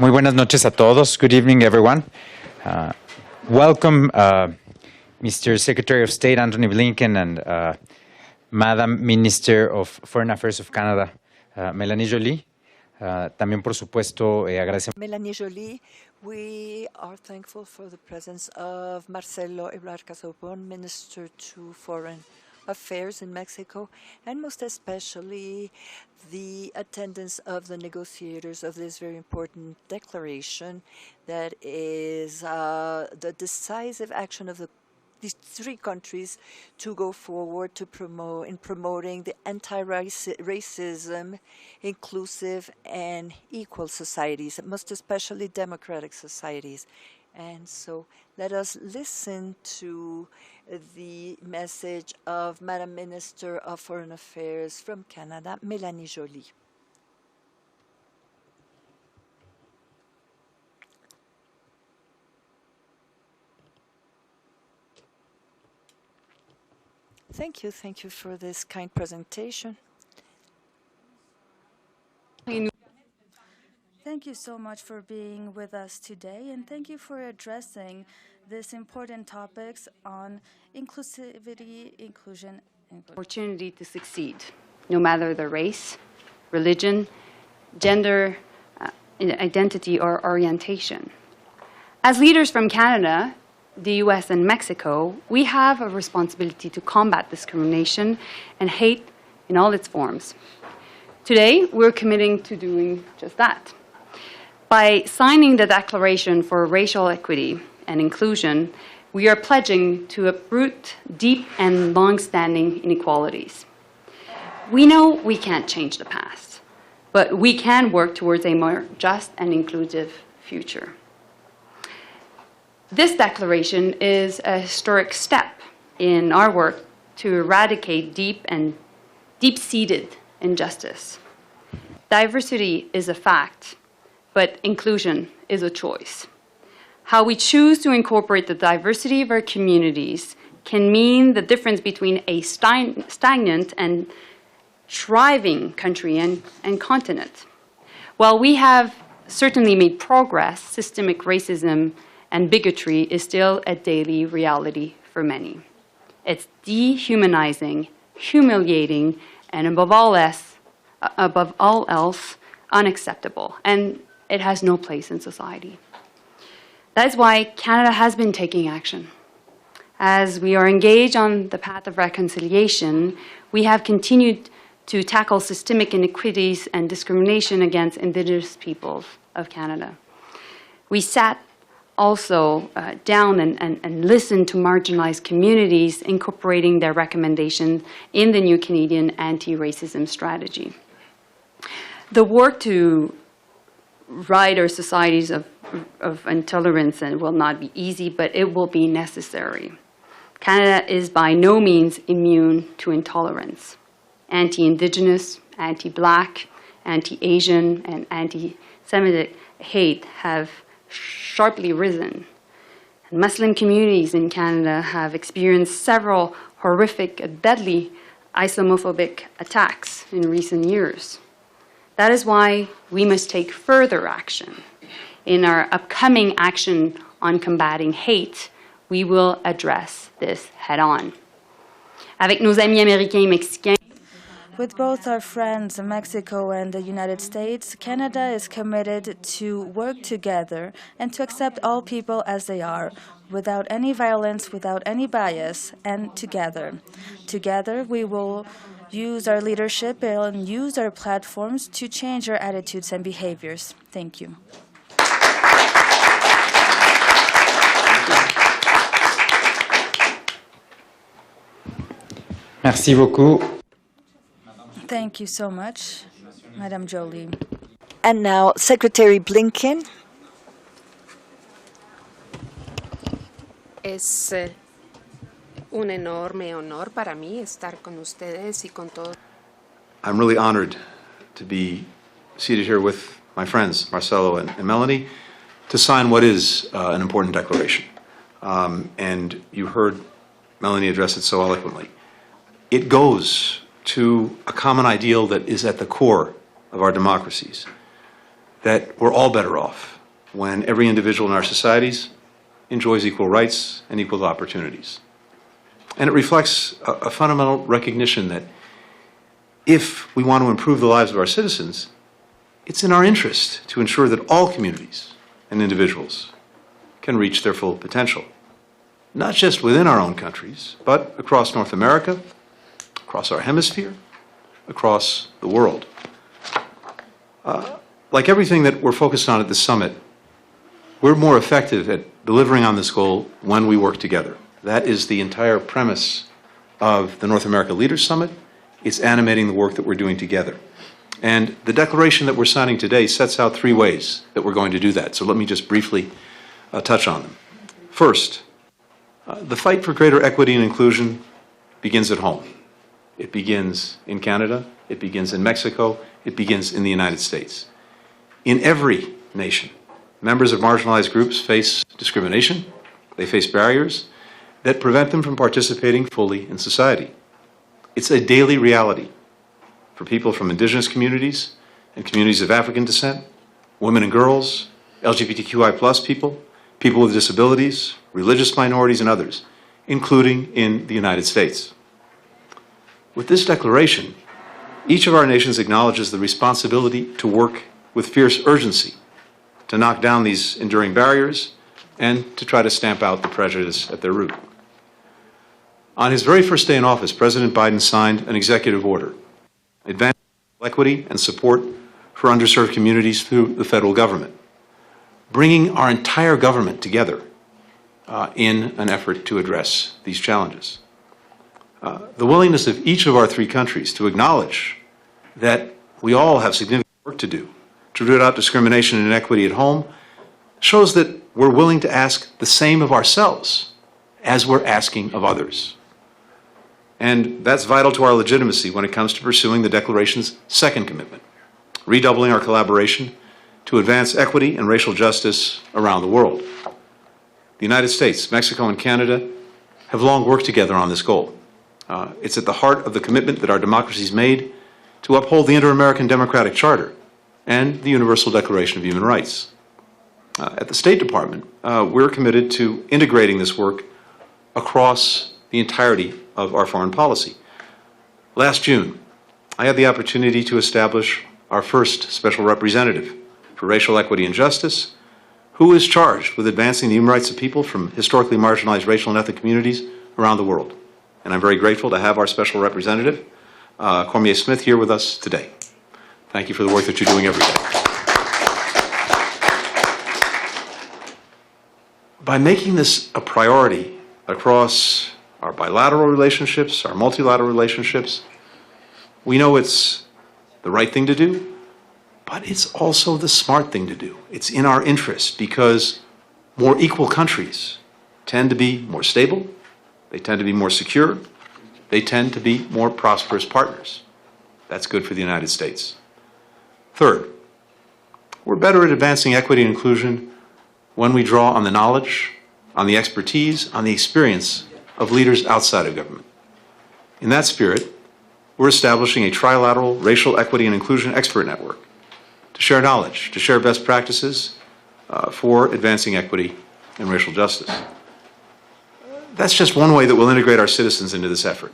Muy buenas noches a todos. Good evening, everyone. Welcome, Mr. Secretary of State Antony Blinken and Madam Minister of Foreign Affairs of Canada, Mélanie Joly. También, por supuesto, agradecemos. Mélanie Joly, we are thankful for the presence of Marcelo Ebrard, Minister to Foreign Affairs in Mexico, and most especially the attendance of the negotiators of this very important declaration that is the decisive action of these three countries to go forward to promoting the anti-racism, inclusive and equal societies, most especially democratic societies. And so let us listen to the message of Madam Minister of Foreign Affairs from Canada, Mélanie Joly. Thank you for this kind presentation. Thank you so much for being with us today, and thank you for addressing these important topics on inclusivity, inclusion, and opportunity to succeed, no matter the race, religion, gender, identity, or orientation. As leaders from Canada, the US, and Mexico, we have a responsibility to combat discrimination and hate in all its forms. Today, we're committing to doing just that. By signing the Declaration for Racial Equity and Inclusion, we are pledging to uproot deep and long-standing inequalities. We know we can't change the past, but we can work towards a more just and inclusive future. This declaration is a historic step in our work to eradicate deep-seated injustice. Diversity is a fact, but inclusion is a choice. How we choose to incorporate the diversity of our communities can mean the difference between a stagnant and thriving country and continent. While we have certainly made progress, systemic racism and bigotry is still a daily reality for many. It's dehumanizing, humiliating, and above all else, unacceptable, and it has no place in society. That is why Canada has been taking action. As we are engaged on the path of reconciliation, we have continued to tackle systemic inequities and discrimination against Indigenous peoples of Canada. We sat also down and listened to marginalized communities, incorporating their recommendations in the new Canadian anti-racism strategy. The work to rid our societies of intolerance will not be easy, but it will be necessary. Canada is by no means immune to intolerance. Anti-Indigenous, anti-Black, anti-Asian, and anti-Semitic hate have sharply risen. And Muslim communities in Canada have experienced several horrific, deadly Islamophobic attacks in recent years. That is why we must take further action. In our upcoming action on combating hate, we will address this head-on. Avec nos amis américains et mexicains, with both our friends in Mexico and the United States, Canada is committed to work together and to accept all people as they are, without any violence, without any bias, and together. Together, we will use our leadership and use our platforms to change our attitudes and behaviors. Thank you. Merci beaucoup. Thank you so much, Madam Joly. And now, Secretary Blinken. Es un enorme honor para mí estar con ustedes y con todos. I'm really honored to be seated here with my friends, Marcelo and Mélanie, to sign what is an important declaration. And you heard Mélanie address it so eloquently. It goes to a common ideal that is at the core of our democracies. that we're all better off when every individual in our societies enjoys equal rights and equal opportunities. And it reflects a fundamental recognition that if we want to improve the lives of our citizens, it's in our interest to ensure that all communities and individuals can reach their full potential, not just within our own countries, but across North America, across our hemisphere, across the world. Like everything that we're focused on at this summit, we're more effective at delivering on this goal when we work together. That is the entire premise of the North America Leaders Summit. It's animating the work that we're doing together. And the declaration that we're signing today sets out 3 ways that we're going to do that. So let me just briefly touch on them. First, the fight for greater equity and inclusion begins at home. It begins in Canada, it begins in Mexico, it begins in the United States. In every nation, members of marginalized groups face discrimination, they face barriers that prevent them from participating fully in society. It's a daily reality for people from indigenous communities and communities of African descent, women and girls, LGBTQI+ people, people with disabilities, religious minorities, and others, including in the United States. With this declaration, each of our nations acknowledges the responsibility to work with fierce urgency to knock down these enduring barriers and to try to stamp out the prejudice at their root. On his very first day in office, President Biden signed an executive order advancing equity and support for underserved communities through the federal government, bringing our entire government together in an effort to address these challenges. The willingness of each of our 3 countries to acknowledge that we all have significant work to do to root out discrimination and inequity at home shows that we're willing to ask the same of ourselves as we're asking of others. And that's vital to our legitimacy when it comes to pursuing the Declaration's second commitment, redoubling our collaboration to advance equity and racial justice around the world. The United States, Mexico, and Canada have long worked together on this goal. It's at the heart of the commitment that our democracies made to uphold the Inter-American Democratic Charter and the Universal Declaration of Human Rights. At the State Department, we're committed to integrating this work across the entirety of our foreign policy. Last June, I had the opportunity to establish our first special representative for racial equity and justice, who is charged with advancing the human rights of people from historically marginalized racial and ethnic communities around the world. And I'm very grateful to have our special representative, Cormier Smith, here with us today. Thank you for the work that you're doing every day. By making this a priority across our bilateral relationships, our multilateral relationships, we know it's the right thing to do, but it's also the smart thing to do. It's in our interest because more equal countries tend to be more stable, they tend to be more secure, they tend to be more prosperous partners. That's good for the United States. Third, we're better at advancing equity and inclusion when we draw on the knowledge, on the expertise, on the experience of leaders outside of government. In that spirit, we're establishing a trilateral racial equity and inclusion expert network to share knowledge, to share best practices for advancing equity and racial justice. That's just one way that we'll integrate our citizens into this effort.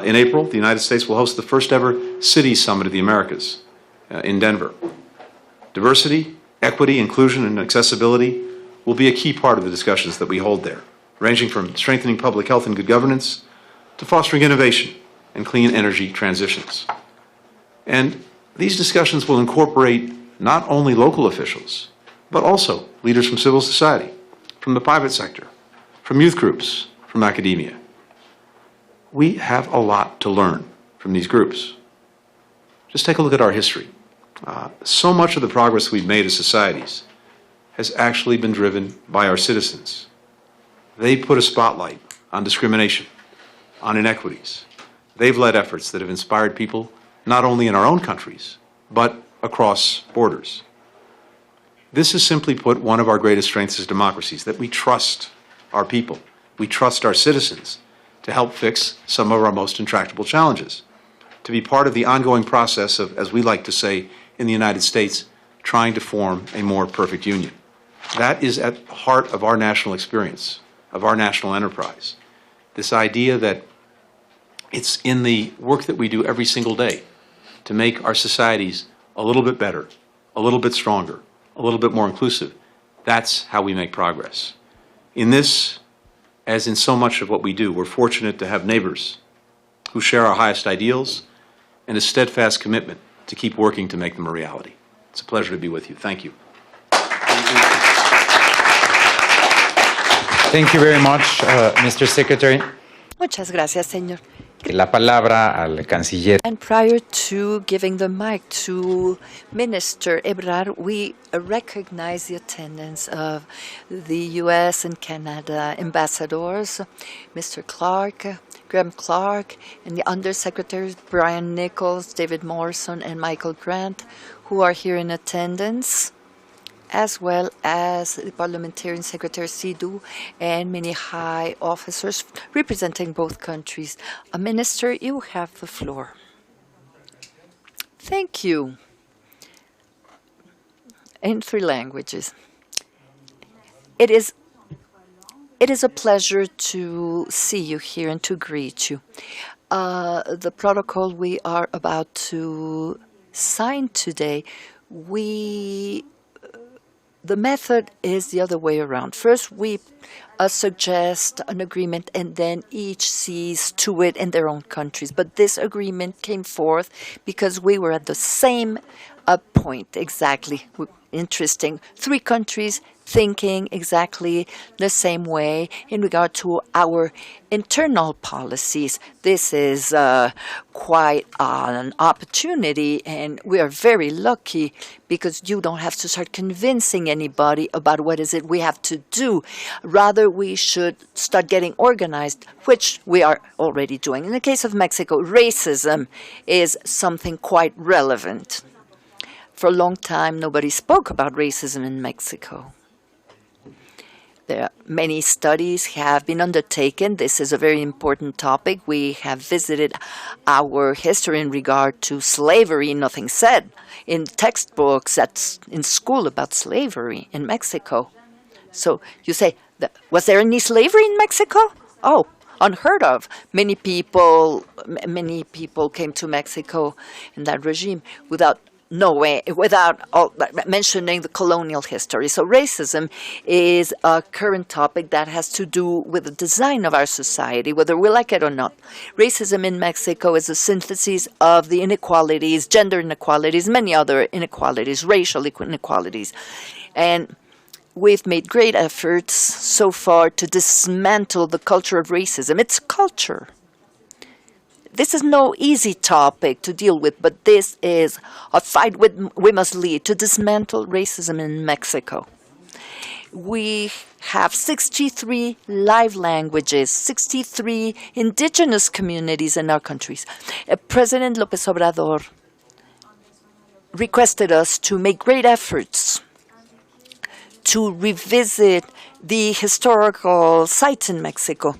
In April, the United States will host the first ever City Summit of the Americas in Denver. Diversity, equity, inclusion, and accessibility will be a key part of the discussions that we hold there, ranging from strengthening public health and good governance to fostering innovation and clean energy transitions. And these discussions will incorporate not only local officials, but also leaders from civil society, from the private sector, from youth groups, from academia. We have a lot to learn from these groups. Just take a look at our history. So much of the progress we've made as societies has actually been driven by our citizens. They put a spotlight on discrimination, on inequities. They've led efforts that have inspired people not only in our own countries, but across borders. This is, simply put, one of our greatest strengths as democracies, that we trust our people, we trust our citizens to help fix some of our most intractable challenges, to be part of the ongoing process of, as we like to say in the United States, trying to form a more perfect union. That is at the heart of our national experience, of our national enterprise. This idea that it's in the work that we do every single day to make our societies a little bit better, a little bit stronger, a little bit more inclusive. That's how we make progress. In this, as in so much of what we do, we're fortunate to have neighbors who share our highest ideals and a steadfast commitment to keep working to make them a reality. It's a pleasure to be with you. Thank you. Thank you very much, Mr. Secretary. Muchas gracias, señor. La palabra al canciller. And prior to giving the mic to Minister Ebrard, we recognize the attendance of the U.S. and Canada ambassadors, Mr. Clark, Graham Clark, and the Undersecretaries Brian Nichols, David Morrison, and Michael Grant, who are here in attendance, as well as the Parliamentarian Secretary Sidhu and many high officers representing both countries. Minister, you have the floor. Thank you. In 3 languages. It is a pleasure to see you here and to greet you. The protocol we are about to sign today, the method is the other way around. First, we suggest an agreement, and then each sees to it in their own countries. But this agreement came forth because we were at the same point exactly. Interesting. 3 countries thinking exactly the same way in regard to our internal policies. This is quite an opportunity, and we are very lucky because you don't have to start convincing anybody about what is it we have to do. Rather, we should start getting organized, which we are already doing. In the case of Mexico, racism is something quite relevant. For a long time, nobody spoke about racism in Mexico. Many studies have been undertaken. This is a very important topic. We have visited our history in regard to slavery. Nothing said in textbooks in school about slavery in Mexico. So you say, was there any slavery in Mexico? Oh, unheard of. Many people came to Mexico in that regime without mentioning the colonial history. So racism is a current topic that has to do with the design of our society, whether we like it or not. Racism in Mexico is a synthesis of the inequalities, gender inequalities, many other inequalities, racial inequalities. And we've made great efforts so far to dismantle the culture of racism. It's culture. This is no easy topic to deal with, but this is a fight we must lead to dismantle racism in Mexico. We have 63 live languages, 63 indigenous communities in our countries. President López Obrador requested us to make great efforts to revisit the historical sites in Mexico.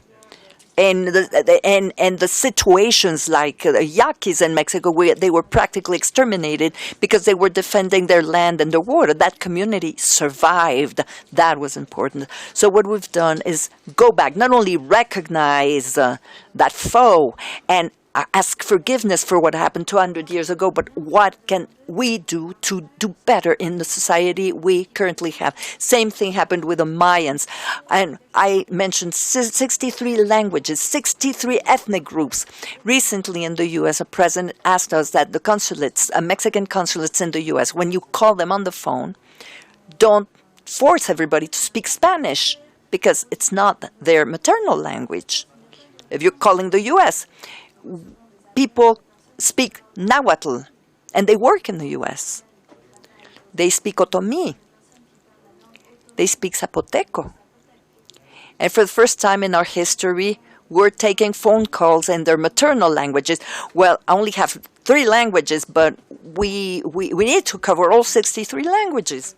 And the situations like the Yaquis in Mexico, where they were practically exterminated because they were defending their land and their water. That community survived. That was important. So what we've done is go back, not only recognize that foe and ask forgiveness for what happened 200 years ago, but what can we do to do better in the society we currently have? Same thing happened with the Mayans. And I mentioned 63 languages, 63 ethnic groups. Recently in the U.S., a president asked us that the consulates, Mexican consulates in the U.S., when you call them on the phone, don't force everybody to speak Spanish because it's not their maternal language. If you're calling the U.S., people speak Nahuatl, and they work in the U.S. They speak Otomí. They speak Zapoteco. And for the first time in our history, we're taking phone calls in their maternal languages. Well, I only have 3 languages, but we need to cover all 63 languages.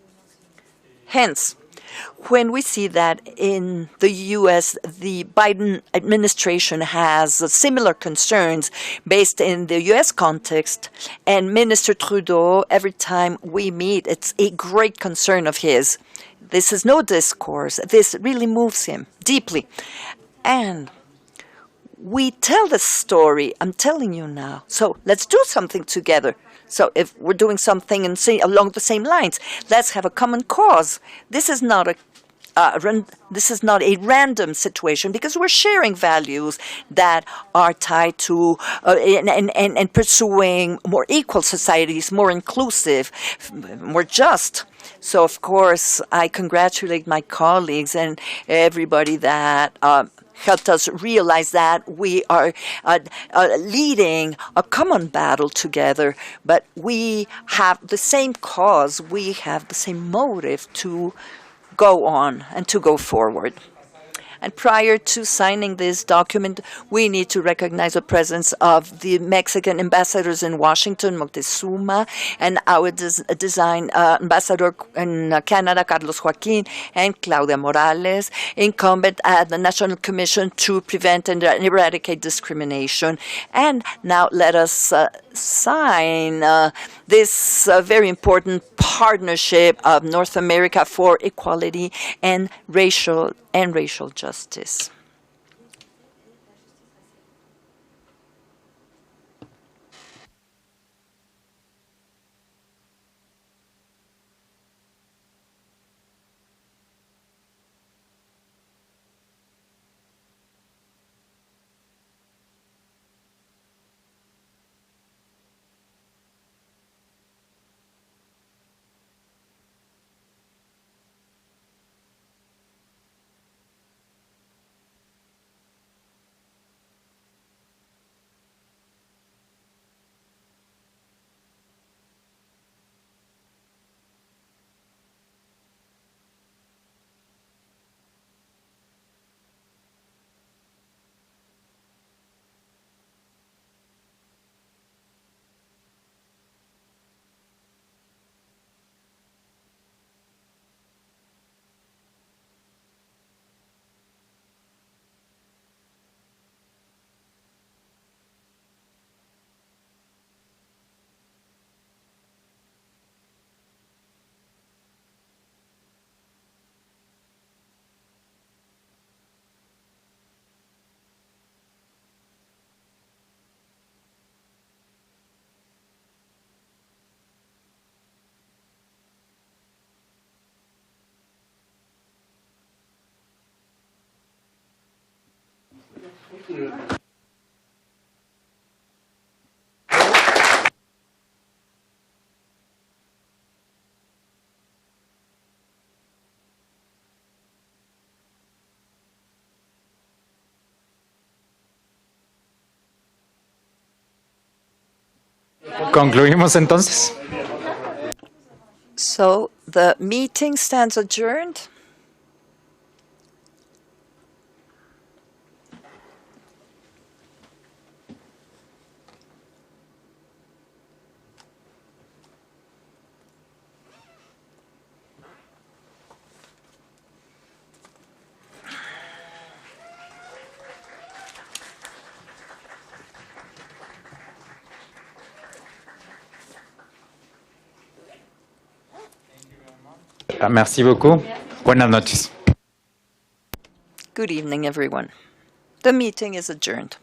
Hence, When we see that in the U.S., the Biden administration has similar concerns based in the U.S. context, and Minister Trudeau, every time we meet, it's a great concern of his. This is no discourse. This really moves him deeply. And we tell the story, I'm telling you now. So let's do something together. So if we're doing something along the same lines, let's have a common cause. This is not a random situation, because we're sharing values that are tied to and pursuing more equal societies, more inclusive, more just. So, of course, I congratulate my colleagues and everybody that helped us realize that we are leading a common battle together, but we have the same cause, we have the same motive to go on and to go forward. And prior to signing this document, we need to recognize the presence of the Mexican ambassadors in Washington, Moctezuma, and our design ambassador in Canada, Carlos Joaquin, and Claudia Morales, incumbent at the National Commission to Prevent and Eradicate Discrimination. And now let us sign this very important partnership of North America for equality and racial justice. Concluimos entonces. So the meeting stands adjourned. Merci beaucoup. Buenas noches. Good evening, everyone. The meeting is adjourned.